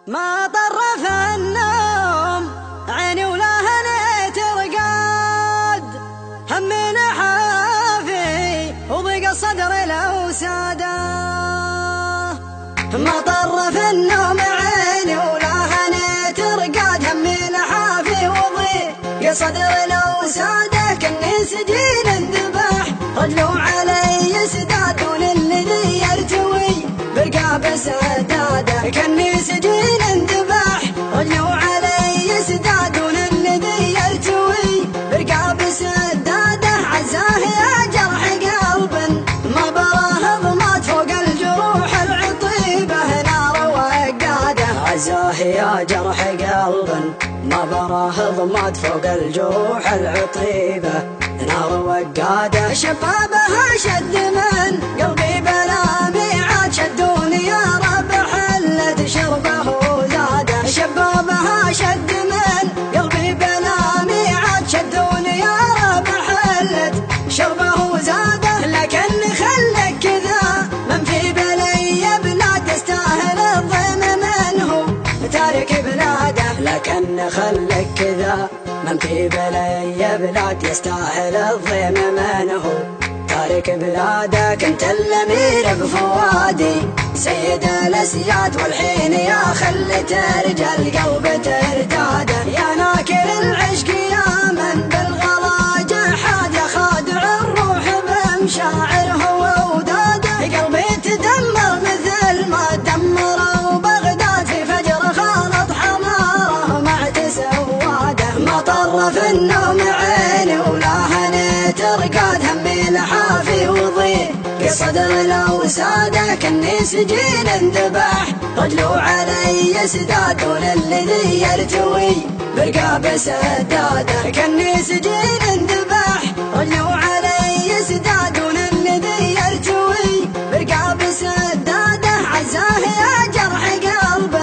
ما طرف النوم عيني ولا هنيت رقاد، همي نحافي وضيق الصدر لو ساده. ما طرف النوم عيني ولا هنيت رقاد، همي نحافي وضيق الصدر لو ساده. كني سجين انذبح رجلوا علي سداد، وللذي يرتوي برقاب سداده. كني سجين انذبح رجلوا علي سداد، وللذي يرتوي برقاب سداده. عزاه يا جرح قلب ما براه ضمات، فوق الجروح العطيبه نار وقاده. عزاه يا جرح قلب ما براه ضمات، فوق الجروح العطيبه نار وقاده. شبابها شد من قلبي بلا ميعاد، شدوني يا رب حلت شربه وزاده. شبابها شد من قلبي بلا ميعاد، شدوني يا رب حلت شربه وزاده. لكن خلك كذا من في بلي بلاد، يستاهل الضيم منه تارك بلاده. لكن خلك كذا من في بلي بلاد، يستاهل الضيم منه تارك بلاده. كنت الامير بفوادي سيد الاسياد، والحين يا خلت رجال قلب ترتاده. يا ناكر العشق يا من بالغلا جحاد، يا خادع الروح بمشاعره ووداده. قلبي تدمر مثل ما دمروا بغداد، في فجر خالط حماره مع تسواده. ما طرف النوم عيني ولا هنيت رقاد، همي لحافي وضيق صدر لو ساده. كني سجين انذبح رجلوا علي سداد، وللذي يرتوي برقاب سداده. كني سجين انذبح رجلوا علي سداد، وللذي يرتوي برقاب سداده. عزاه يا جرح قلب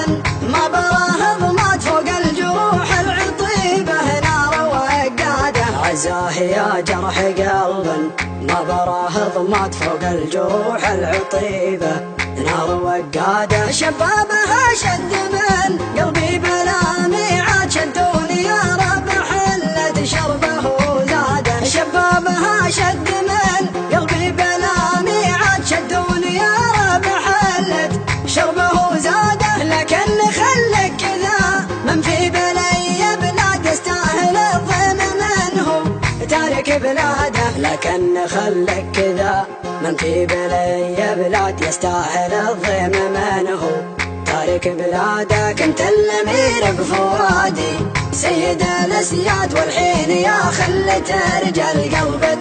ما براه ضمات، فوق الجروح العطيبه نار وقاده. عزاه يا جرح قلب ما براه ضمات، فوق الجروح العطيبه نار وقاده. شبابها شد من قلبي بلا ميعاد، شدوني يا رب حلت شربه وزاده. شبابها شد من قلبي بلا ميعاد، شدوني يا رب حلت شربه وزاده. لكن خلك كذا من في بلي بلاد، يستاهل الضيم منه تارك بلاده. لكن خلك كذا من في بلي بلاد، يستاهل الضيم منه تارك بلاده. كنت الامير بفوادي سيد الاسياد، والحين يا خلت رجال قلب